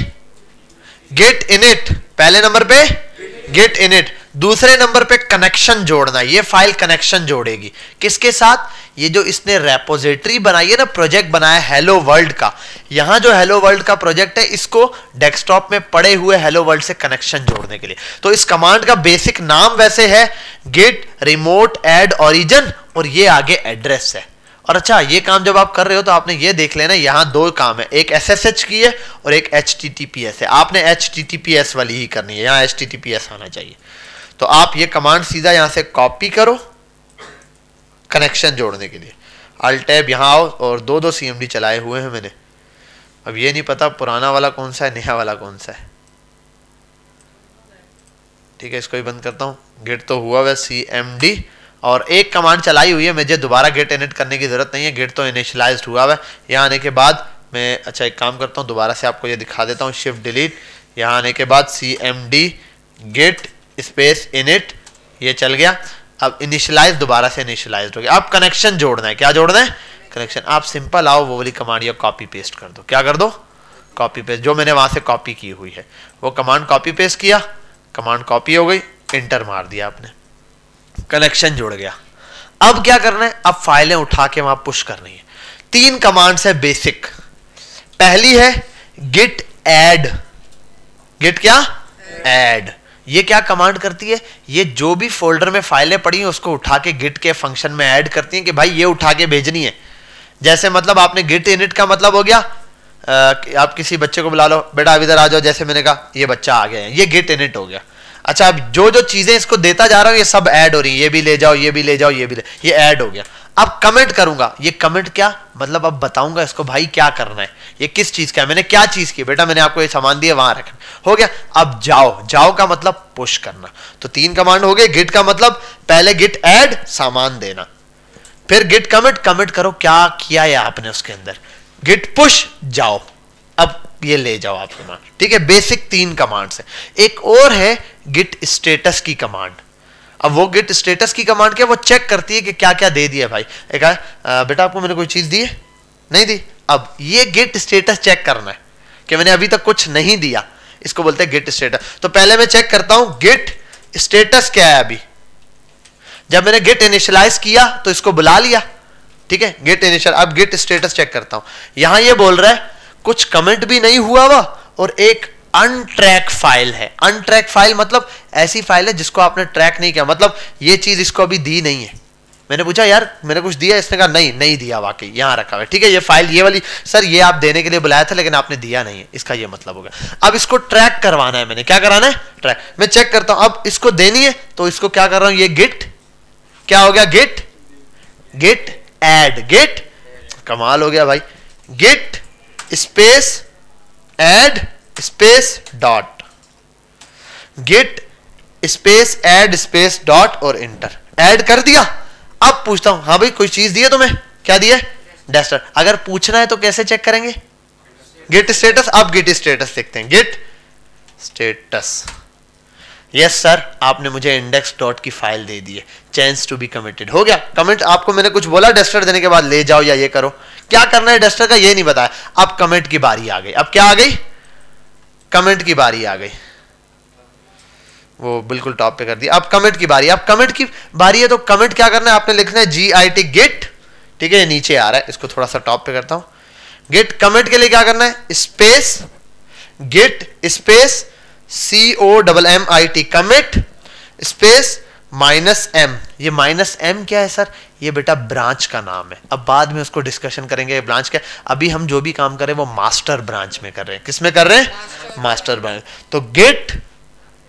Git init. पहले नंबर पे गेट इनिट, दूसरे नंबर पे कनेक्शन जोड़ना। ये फाइल कनेक्शन जोड़ेगी किसके साथ? ये जो इसने रेपोजिटरी बनाई है ना, प्रोजेक्ट बनाया हेलो वर्ल्ड का, यहां जो हेलो वर्ल्ड का प्रोजेक्ट है, इसको डेस्कटॉप में पड़े हुए हेलो वर्ल्ड से कनेक्शन जोड़ने के लिए। तो इस कमांड का बेसिक नाम वैसे है गेट रिमोट एड ओरिजिन, और ये आगे एड्रेस है। और अच्छा, ये काम जब आप कर रहे हो तो आपने ये देख लेना, यहां दो काम है, एक SSH की है और एक HTTPS है। आपने HTTPS वाली ही करनी है, यहां HTTPS आना चाहिए। तो आप ये कमांड सीधा यहां से कॉपी करो कनेक्शन जोड़ने के लिए। अल्ट टैब यहां आओ, और दो CMD चलाए हुए हैं मैंने। अब ये नहीं पता पुराना वाला कौन सा है, नया वाला कौन सा है। ठीक है, इसको ही बंद करता हूं। गेट तो हुआ वह CMD, और एक कमांड चलाई हुई है, मुझे दोबारा गेट इनिट करने की जरूरत नहीं है, गेट तो इनिशियलाइज्ड हुआ है। यहाँ आने के बाद मैं अच्छा एक काम करता हूँ, दोबारा से आपको ये दिखा देता हूँ, शिफ्ट डिलीट। यहाँ आने के बाद CMD गेट स्पेस इनिट, ये चल गया। अब इनिशियलाइज दोबारा से इनिशियलाइज्ड हो गया। अब कनेक्शन जोड़ना है। क्या जोड़ना है? कनेक्शन। आप सिंपल आओ, वो वाली कमांड या कॉपी पेस्ट कर दो। क्या कर दो? कॉपी पेस्ट, जो मैंने वहां से कॉपी की हुई है वो कमांड कॉपी पेस्ट किया, कमांड कॉपी हो गई, इंटर मार दिया आपने, कनेक्शन जुड़ गया। अब क्या करना है? अब फाइलें उठा के वहां पुश करनी है। 3 कमांड्स है बेसिक। पहली है गिट ऐड। गिट क्या? ऐड। ये क्या कमांड करती है? ये जो भी फोल्डर में फाइलें पड़ी हैं उसको उठा के गिट के फंक्शन में ऐड करती है कि भाई ये उठा के भेजनी है। जैसे मतलब आपने गिट इनिट का मतलब हो गया, आप किसी बच्चे को बुला लो, बेटा अब इधर आ जाओ, जैसे मैंने कहा ये बच्चा आ गया है, ये गिट इनिट हो गया। अच्छा, अब जो जो चीजें इसको देता जा रहा हूं ये सब ऐड हो रही है, ये भी ले जाओ, ये भी ले जाओ, ये भी ले, ये ऐड हो गया। अब कमेंट करूंगा, ये कमेंट क्या मतलब? अब बताऊंगा इसको भाई क्या करना है, ये किस चीज का है, मैंने क्या चीज की, बेटा मैंने आपको ये सामान दिया वहां रखना, हो गया। अब जाओ, जाओ का मतलब पुश करना। तो 3 कमांड हो गए। गिट का मतलब पहले गिट ऐड, सामान देना, फिर गिट कमिट, कमिट करो क्या किया है आपने उसके अंदर, गिट पुश, जाओ अब ये ले जाओ आप कमांड। ठीक है, बेसिक 3 कमांड है। एक और है गिट स्टेटस की कमांड। अब वो गिट स्टेटस की कमांड क्या? वो चेक करती है कि क्या क्या दे दिया भाई। एक बेटा आपको मैंने कोई चीज दी है? नहीं दी। अब ये गिट स्टेटस चेक करना है कि मैंने अभी तक कुछ नहीं दिया, इसको बोलते हैं गिट स्टेटस। तो पहले मैं चेक करता हूं गिट स्टेटस क्या है। अभी जब मैंने गिट इनिशियलाइज किया तो इसको बुला लिया, ठीक है, गेट इनिशियल। अब गेट स्टेटस चेक करता हूं, यहां ये बोल रहा है कुछ कमेंट भी नहीं हुआ हुआ और एक अनट्रैक फाइल है। अनट्रैक फाइल मतलब ऐसी फाइल है जिसको आपने ट्रैक नहीं किया, मतलब ये चीज इसको अभी दी नहीं है, मैंने पूछा यार मैंने कुछ दिया, इसने कहा नहीं नहीं दिया, वाकई यहाँ रखा हुआ है, ठीक है, ये फाइल ये वाली, सर ये आप देने के लिए बुलाया था लेकिन आपने दिया नहीं है, इसका ये मतलब हो गया। अब इसको ट्रैक करवाना है, मैंने क्या कराना है, ट्रैक। मैं चेक करता हूं, अब इसको देनी है तो इसको क्या कर रहा हूं, ये गिट क्या हो गया, गिट एड, गिट, कमाल हो गया भाई, git space add space dot, git space add space dot और इंटर, ऐड कर दिया। अब पूछता हूं, हाँ भाई कोई चीज दी है तुम्हें, क्या दी है, डस्टर। अगर पूछना है तो कैसे चेक करेंगे, गेट स्टेटस। अब गेट स्टेटस देखते हैं, गेट स्टेटस, यस सर आपने मुझे इंडेक्स डॉट की फाइल दे दी है, चेंज टू बी कमिटेड, हो गया कमिट। आपको मैंने कुछ बोला डस्टर देने के बाद ले जाओ या ये करो, क्या करना है डस्टर का ये नहीं बताया। अब कमेंट की बारी आ गई, अब क्या आ गई, कमेंट की बारी आ गई, वो बिल्कुल टॉप पे कर दिया। अब कमेंट की बारी, अब कमेंट की बारी है तो कमेंट क्या करना है, आपने लिखना है GIT गेट, ठीक है, नीचे आ रहा है, इसको थोड़ा सा टॉप पे करता हूं, गेट कमेंट के लिए क्या करना है, space get space COMMIT commit space -m। ये -m क्या है सर, ये बेटा ब्रांच का नाम है, अब बाद में उसको डिस्कशन करेंगे ब्रांच क्या। अभी हम जो भी काम कर रहे हैं वो मास्टर ब्रांच में कर रहे हैं, किस में कर रहे हैं, मास्टर ब्रांच। तो get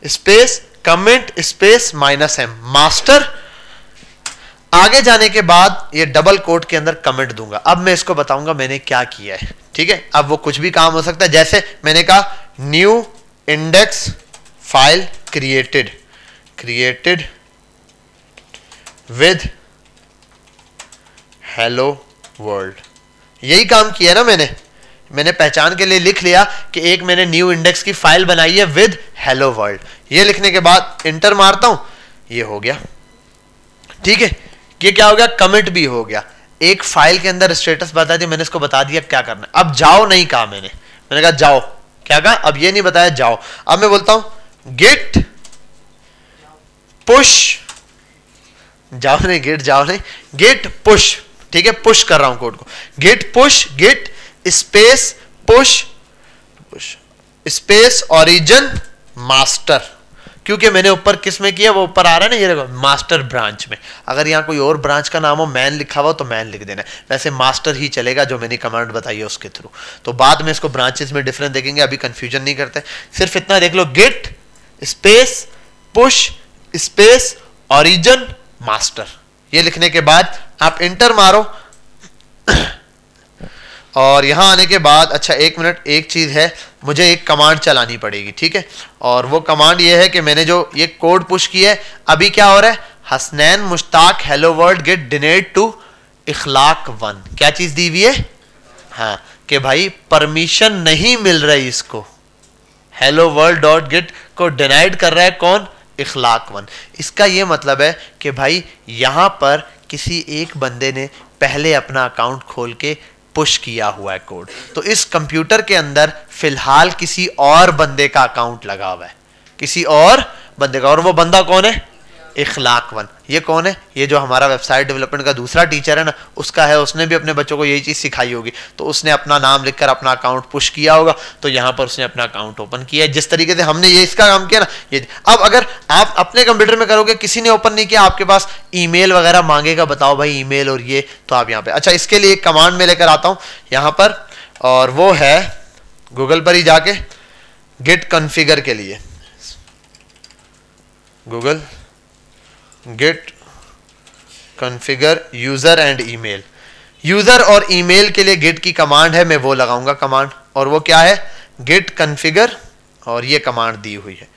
space comment space -m master. आगे जाने के बाद ये डबल कोट के अंदर कमेंट दूंगा। अब मैं इसको बताऊंगा मैंने क्या किया है, ठीक है। अब वो कुछ भी काम हो सकता है, जैसे मैंने कहा new index file created with hello world, यही काम किया ना मैंने पहचान के लिए लिख लिया कि एक मैंने न्यू इंडेक्स की फाइल बनाई है विद हेलो वर्ल्ड। ये लिखने के बाद इंटर मारता हूं, ये हो गया, ठीक है। ये क्या हो गया, कमिट भी हो गया। एक फाइल के अंदर स्टेटस बता दिया, मैंने इसको बता दिया क्या करना है। अब जाओ नहीं कहा मैंने कहा जाओ, क्या कहा, अब ये नहीं बताया जाओ। अब मैं बोलता हूं गेट पुश, जाओ नहीं, गेट जाओ नहीं, गेट पुश, ठीक है, पुश कर रहा हूं कोड को, git push, git space push space origin master, क्योंकि मैंने ऊपर किस में किया, वो ऊपर आ रहा है ना, ये देखो मास्टर ब्रांच में। अगर यहाँ कोई और ब्रांच का नाम हो, मैन लिखा हुआ तो मैन लिख देना, वैसे मास्टर ही चलेगा जो मैंने कमांड बताई है उसके थ्रू। तो बाद में इसको ब्रांचेस में डिफरेंस देखेंगे, अभी कंफ्यूजन नहीं करते, सिर्फ इतना देख लो, get space push space origin master. ये लिखने के बाद आप इंटर मारो और यहां आने के बाद, अच्छा एक मिनट, एक चीज है, मुझे एक कमांड चलानी पड़ेगी, ठीक है। और वो कमांड ये है कि मैंने जो ये कोड पुश किया है, अभी क्या हो रहा है, Hasnain Mushtaq hello world get डिनेड टू इखलाक 1, क्या चीज दी हुई है, हाँ, कि भाई परमिशन नहीं मिल रही इसको, हेलो वर्ल्ड डॉट गेट को डिनाइड कर रहा है कौन, इखलाक 1। इसका ये मतलब है कि भाई यहां पर किसी एक बंदे ने पहले अपना अकाउंट खोल के पुश किया हुआ है कोड, तो इस कंप्यूटर के अंदर फिलहाल किसी और बंदे का अकाउंट लगा हुआ है, किसी और बंदे का, और वो बंदा कौन है, इखलाक 1। ये कौन है, ये जो हमारा वेबसाइट डेवलपमेंट का दूसरा टीचर है ना, उसका है, उसने भी अपने बच्चों को यही चीज सिखाई होगी, तो उसने अपना नाम लिखकर अपना अकाउंट पुश किया होगा, तो यहां पर उसने अपना अकाउंट ओपन किया है। जिस तरीके से हमने ये इसका काम किया ना, ये अब अगर आप अपने कंप्यूटर में करोगे, किसी ने ओपन नहीं किया, आपके पास ईमेल वगैरह मांगेगा, बताओ भाई ईमेल और ये, तो आप यहाँ पे, अच्छा इसके लिए एक कमांड में लेकर आता हूं यहां पर, और वो है गूगल पर ही जाके गेट कॉन्फ़िगर के लिए, Google git configure user and email, user और ईमेल के लिए गेट की कमांड है, मैं वो लगाऊंगा कमांड, और वो क्या है, गेट कॉन्फ़िगर, और ये कमांड दी हुई है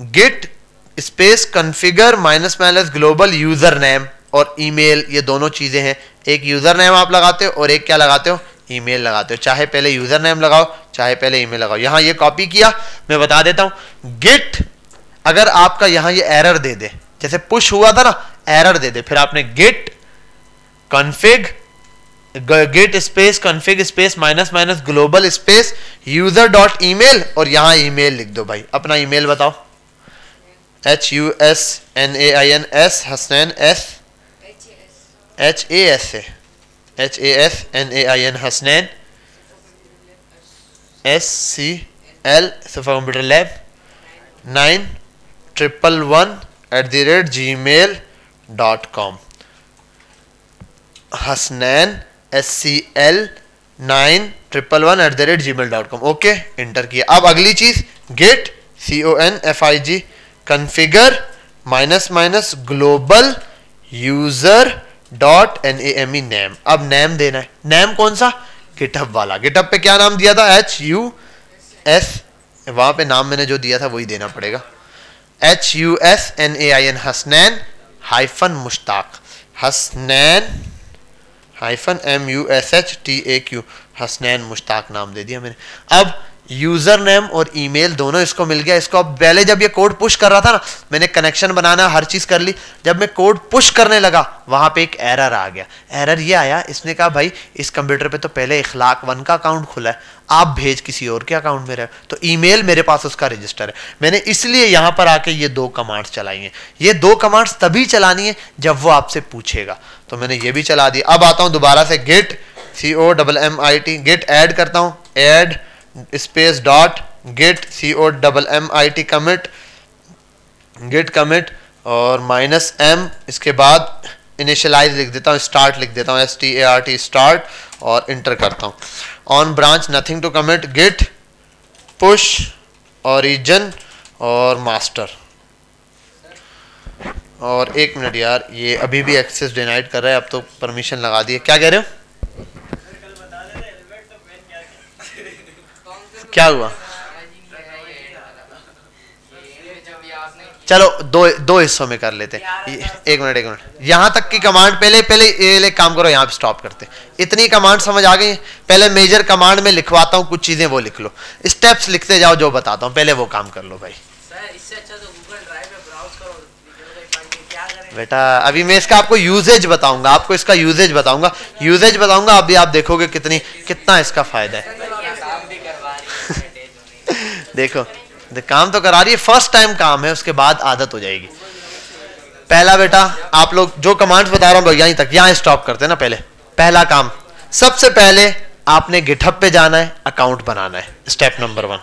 get space configure -- global user name और ईमेल, ये दोनों चीजें हैं। एक यूजर नेम आप लगाते हो और एक क्या लगाते हो, ईमेल लगाते हो, चाहे पहले यूजर नेम लगाओ चाहे पहले ईमेल लगाओ। यहां ये कॉपी किया, मैं बता देता हूं, गेट अगर आपका यहां ये एरर दे दे, जैसे पुश हुआ था ना, एरर दे दे, फिर आपने git config git space config space -- global space user dot email, और यहां ईमेल लिख दो भाई, अपना ईमेल बताओ, HUSNAIN Husnain HASNAIN Hasnain SCL Safa computer lab 9111 @gmail.com। Hasnain scl91111@gmail.com। Okay, enter किया। अब अगली चीज गेट CONFIG कॉन्फ़िगर --ग्लोबल यूजर .name नेम। अब नेम देना है। नेम कौन सा? गिटहब वाला। गिटहब पे क्या नाम दिया था? HUS, वहां पे नाम मैंने जो दिया था वही देना पड़ेगा। HUSNAIN Hasnain hyphen Mushtaq, Hasnain hyphen MUSHTAQ Hasnain Mushtaq नाम दे दिया मैंने। अब यूजर नेम और ईमेल दोनों इसको मिल गया। इसको अब पहले जब ये कोड पुश कर रहा था ना, मैंने कनेक्शन बनाना हर चीज कर ली। जब मैं कोड पुश करने लगा वहां पे एक एरर आ गया। एरर ये आया, इसने कहा भाई इस कंप्यूटर पे तो पहले इखलाक 1 का अकाउंट खुला है, आप भेज किसी और के अकाउंट में रहे, तो ईमेल मेरे पास उसका रजिस्टर है। मैंने इसलिए यहां पर आके ये 2 कमांड्स चलाई हैं। ये 2 कमांड्स तभी चलानी है जब वो आपसे पूछेगा, तो मैंने ये भी चला दिया। अब आता हूं दोबारा से गेट COMMIT, गेट ऐड करता हूं, add space dot git COMMIT commit, git commit और -m, इसके बाद इनिशियलाइज लिख देता हूँ, स्टार्ट लिख देता हूँ, START स्टार्ट, और इंटर करता हूँ। On branch nothing to commit, git push origin और मास्टर। और 1 मिनट यार, ये अभी भी एक्सेस डिनाइड कर रहा है, अब तो परमिशन लगा दिए। क्या कह रहे हो? क्या हुआ? चलो दो हिस्सों में कर लेते हैं। 1 मिनट, यहां तक की कमांड पहले ये काम करो, यहां पे स्टॉप करते। इतनी कमांड समझ आ गई? पहले मेजर कमांड में लिखवाता हूं कुछ चीजें, वो लिख लो, स्टेप्स लिखते जाओ जो बताता हूं, पहले वो काम कर लो भाई। इससे अच्छा तो गूगल ड्राइव पे ब्राउज करो, क्या करें बेटा अभी मैं इसका आपको यूजेज बताऊंगा, आपको इसका यूजेज बताऊंगा, अभी आप देखोगे कितना इसका फायदा है। देखो काम तो करा रही है, फर्स्ट टाइम काम है, उसके बाद आदत हो जाएगी। पहला बेटा, आप लोग जो कमांड्स बता रहा हूं यहीं तक, यहां स्टॉप करते हैं ना। पहला काम, सबसे पहले आपने गिटहब पे जाना है, अकाउंट बनाना है, स्टेप नंबर 1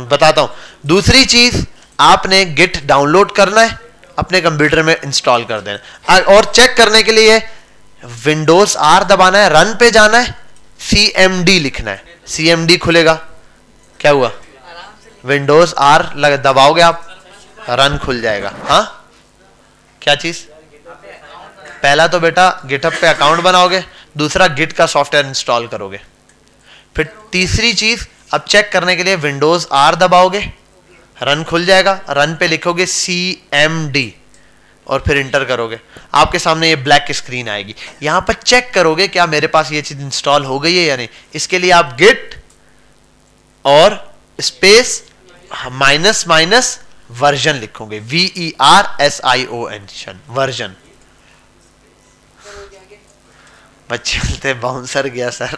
बताता हूं। दूसरी चीज, आपने गिट डाउनलोड करना है, अपने कंप्यूटर में इंस्टॉल कर देना, और चेक करने के लिए विंडोज R दबाना है, रन पे जाना है, CMD लिखना है, CMD खुलेगा। क्या हुआ? विंडोज R दबाओगे आप, रन खुल जाएगा। हाँ, क्या चीज? पहला तो बेटा गिटहब पे अकाउंट बनाओगे, दूसरा गिट का सॉफ्टवेयर इंस्टॉल करोगे, फिर तीसरी चीज, अब चेक करने के लिए विंडोज R दबाओगे, रन खुल जाएगा, रन पे लिखोगे CMD और फिर इंटर करोगे, आपके सामने ये ब्लैक स्क्रीन आएगी। यहां पर चेक करोगे क्या मेरे पास ये चीज इंस्टॉल हो गई है या नहीं। इसके लिए आप गिट और स्पेस -- वर्जन लिखोगे, VERSION वर्जन। बच्चे बोलते बाउंसर गया सर।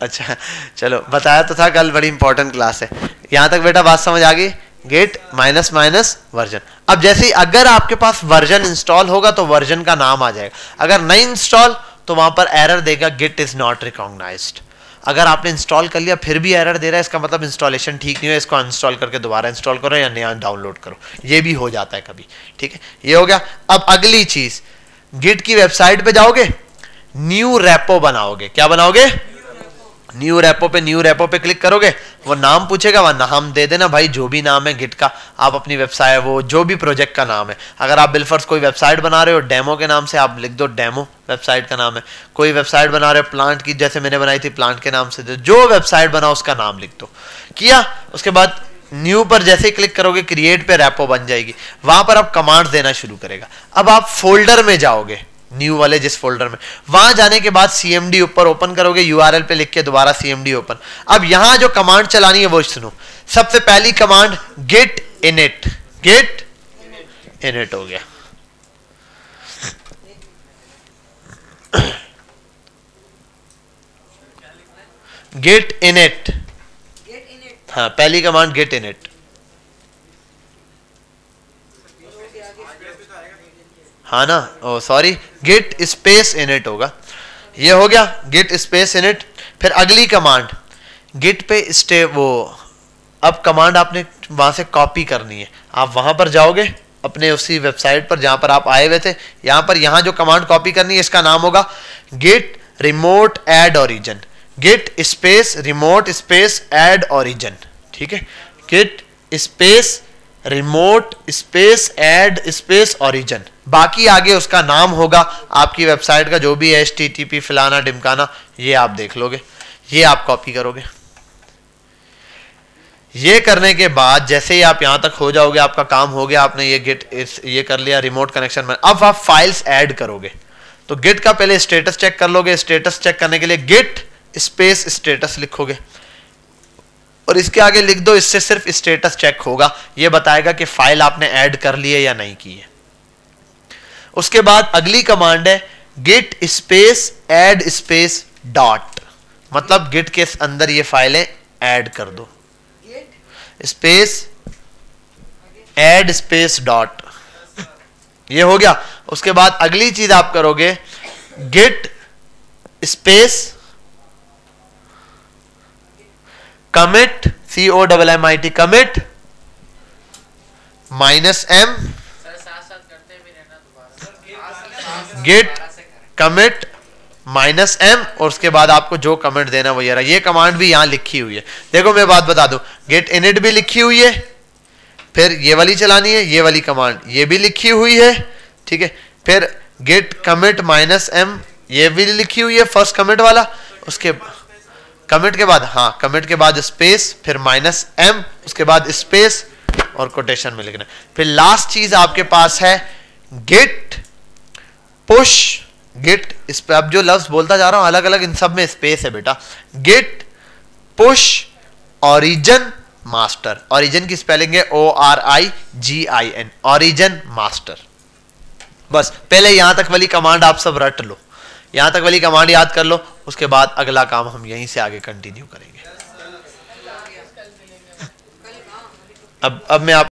अच्छा चलो, बताया तो था कल, बड़ी इंपॉर्टेंट क्लास है। यहां तक बेटा बात समझ आ गई? Git -- version. अब जैसे ही अगर आपके पास वर्जन इंस्टॉल होगा तो वर्जन का नाम आ जाएगा, अगर नहीं इंस्टॉल तो वहां पर एरर देगा गिट इज नॉट रिकॉग्नाइज्ड। अगर आपने इंस्टॉल कर लिया फिर भी एरर दे रहा है, इसका मतलब इंस्टॉलेशन ठीक नहीं है, इसको अनइंस्टॉल करके दोबारा इंस्टॉल करो या नया डाउनलोड करो, ये भी हो जाता है कभी। ठीक है, ये हो गया। अब अगली चीज, गिट की वेबसाइट पे जाओगे, न्यू रेपो बनाओगे। क्या बनाओगे? न्यू रेपो पे क्लिक करोगे, वो नाम पूछेगा, वह नाम दे देना भाई, जो भी नाम है गिट का, आप अपनी वेबसाइट, वो जो भी प्रोजेक्ट का नाम है। अगर आप बिलफर्स कोई वेबसाइट बना रहे हो डेमो के नाम से, आप लिख दो डेमो, वेबसाइट का नाम है। कोई वेबसाइट बना रहे हो प्लांट की, जैसे मैंने बनाई थी प्लांट के नाम से, जो वेबसाइट बनाओ उसका नाम लिख दो। किया, उसके बाद न्यू पर जैसे ही क्लिक करोगे क्रिएट पे रेपो बन जाएगी, वहां पर आप कमांड्स देना शुरू करेगा। अब आप फोल्डर में जाओगे, न्यू वाले जिस फोल्डर में, वहां जाने के बाद CMD ऊपर ओपन करोगे, URL पे लिख के दोबारा CMD ओपन। अब यहां जो कमांड चलानी है वो सुनो। सबसे पहली कमांड गेट इनिट हो गया। गेट इनिट, हाँ पहली कमांड गेट इनिट। हाँ ना, oh sorry, git space init होगा। ये हो गया गेट स्पेस इनिट। फिर अगली कमांड गिट पे स्टे, वो अब कमांड आपने वहां से कॉपी करनी है, आप वहां पर जाओगे, अपने उसी वेबसाइट पर जहां पर आप आए हुए थे, यहां जो कमांड कॉपी करनी है इसका नाम होगा git remote add origin, git space remote space add origin, ठीक है, git space remote space add space origin। बाकी आगे उसका नाम होगा आपकी वेबसाइट का जो भी है, http फलाना ढिमकाना, ये आप देख लोगे, ये आप कॉपी करोगे। ये करने के बाद जैसे ही आप यहां तक हो जाओगे, आपका काम हो गया, आपने ये कर लिया रिमोट कनेक्शन में। अब आप फाइल्स ऐड करोगे, तो गिट का पहले स्टेटस चेक कर लोगे। स्टेटस चेक करने के लिए गिट स्पेस स्टेटस लिखोगे और इसके आगे लिख दो, इससे सिर्फ स्टेटस चेक होगा, ये बताएगा कि फाइल आपने ऐड कर ली है या नहीं की है। उसके बाद अगली कमांड है git space add space dot, मतलब गिट के अंदर ये फाइलें ऐड कर दो, स्पेस ऐड स्पेस डॉट, ये हो गया। उसके बाद अगली चीज आप करोगे git space commit COMMIT commit -m git commit -m और उसके बाद आपको जो कमेंट देना वो ये कमांड भी यहां लिखी हुई है। देखो मैं बात बता दूं, गेट इनिट भी लिखी हुई है, फिर ये वाली चलानी है, ये वाली कमांड ये भी लिखी हुई है, ठीक है, फिर गेट कमिट -m ये भी लिखी हुई है फर्स्ट कमिट वाला, उसके कमिट के बाद, हाँ कमिट के बाद स्पेस, फिर -m, उसके बाद स्पेस और कोटेशन में लिखना। फिर लास्ट चीज आपके पास है गेट पुश गिट, इस पे अब जो लफ्ज बोलता जा रहा हूं अलग अलग, इन सब में स्पेस है बेटा। Git push origin master, origin की स्पेलिंग है ORIGIN, ओरिजिन मास्टर। बस पहले यहां तक वाली कमांड आप सब रट लो, यहां तक वाली कमांड याद कर लो, उसके बाद अगला काम हम यहीं से आगे कंटिन्यू करेंगे। अब मैं आप